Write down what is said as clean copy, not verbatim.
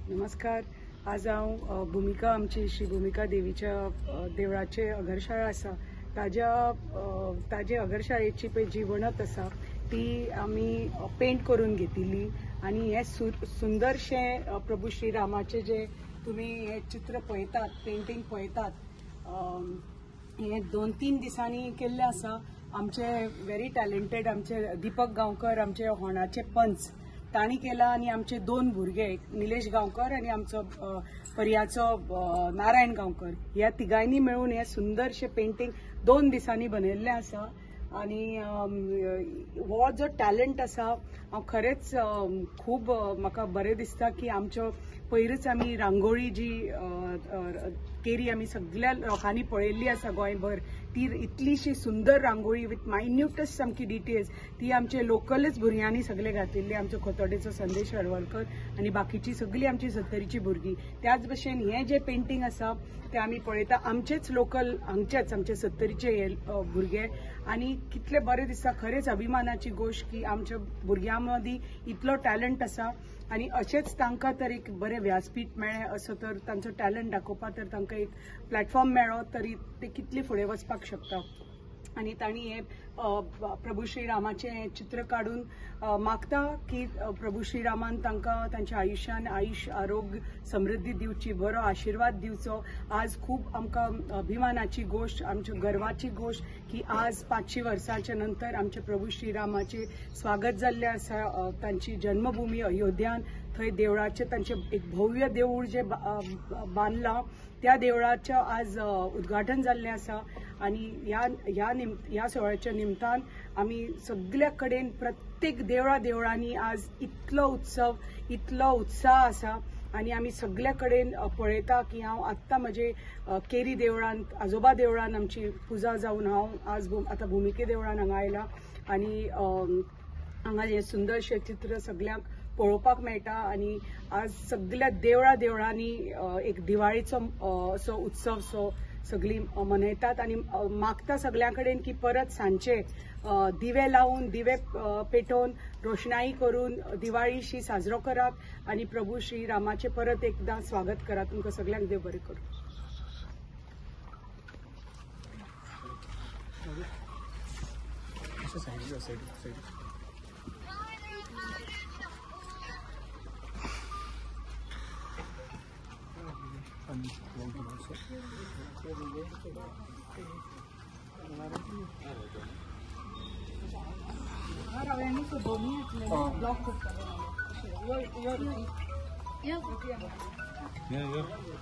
नमस्कार. आज हांव भूमिका आमची श्री भूमिका देवीच्या देवळाचे अगरशाळा आसा ताजे अगरशाळेची पळय जी वणत आसा ती आमी पेंट करून घेतिल्ली आनी हे सुंदरशें प्रभू श्रीरामाचे जे तुमी हे चित्र पळयतात, पेंटिंग पळयतात, हे 2-3 दिसांनी केल्ले आसा. आमचे व्हेरी टॅलेंटेड आमचे दीपक गांवकर आमचे होणाचे पंच ताणी केला आनी आमचे 2 भुरगे निलेश गांवकर आनी आमचो पर्याचो नारायण गांवकर ह्या तिगांयनी मेळून हे सुंदरशे पेंटिंग 2 दिसांनी बनयल्ले आसा. आनी हो जो टॅलंट आसा हांव खरेंच खूब म्हाका बरें दिसता की आमच्यो पयरूच आमी रांगोळी जी केरी आमी सगळ्या लोकांनी पळयल्ली आसा गोंयभर, ती इतलीशी सुंदर रांगोळी विथ मायन्यूटस्ट सामकी डिटेल्स ती आमचे लोकलच भुरग्यांनी सगळे घातिल्ले. आमचो खोतोडेचो संदेश हळवळकर आनी बाकीची सगळी आमची सत्तरीची भुरगीं. त्याच भशेन हे जे पेंटिंग आसा ते आमी पळयता आमचेच लोकल हांगचेच आमचे सत्तरीचे हे भुरगे. आनी कितले बरें दिसता, खरेंच अभिमानाची गोष्ट की आमच्या भुरग्यां मदीं इतलो टॅलंट आसा आनी अशेंच तांकां तर एक बरें व्यासपीठ मेळ्ळें असो तर तांचो टॅलंट दाखोवपाक तर तांकां एक प्लॅटफॉर्म मेळ्ळो तरी ते कितले फुडें वचपाक शकता. आनी तांणी हे प्रभू श्रीरामाचे चित्र काडून मागता की प्रभू श्रीरामान तांकां तांच्या आयुश्यान आयुश्य आरोग्य समृद्धी दिवची, बरो आशिर्वाद दिवचो. आज खूब आमकां अभिमानाची गोष्ट, आमच्या गर्वाची गोष्ट की आज 500 वर्सांच्या नंतर आमचे प्रभू श्रीरामाचे स्वागत जाल्ले आसा तांची जन्मभूमी अयोध्यान. थंय देवळाचे तांचे एक भव्य देऊळ जे बांदलां त्या देवळाचें आज उद्घाटन जाल्लें आसा. आनी ह्या सुवाळ्याच्या निमतान आमी सगळ्या कडेन प्रत्येक देवळांनी आज इतलो उत्साह आसा. आनी आमी सगळ्या कडेन पळयता की हांव आत्तां म्हजे केरी देवळांत आजोबा देवळान आमची पुजा जावन हांव आज आतां भुमिके देवळान हांगा आयलां आनी हांगा हे सुंदरशे चित्र सगळ्यांक पळोवपाक मेळटा. आनी आज सगळ्या देवळांनी एक दिवाळीचो असो उत्सव सो सगळीं मनयतात आनी मागता सगळ्यां कडेन की परत सांजचे दिवे लावून दिवे पेटोवन रोशनाई करून दिवाळीशी साजरो करात आनी प्रभू श्री रामाचे परत एकदां स्वागत करात. तुमकां सगळ्यांक देव बरें करूं. Yeah.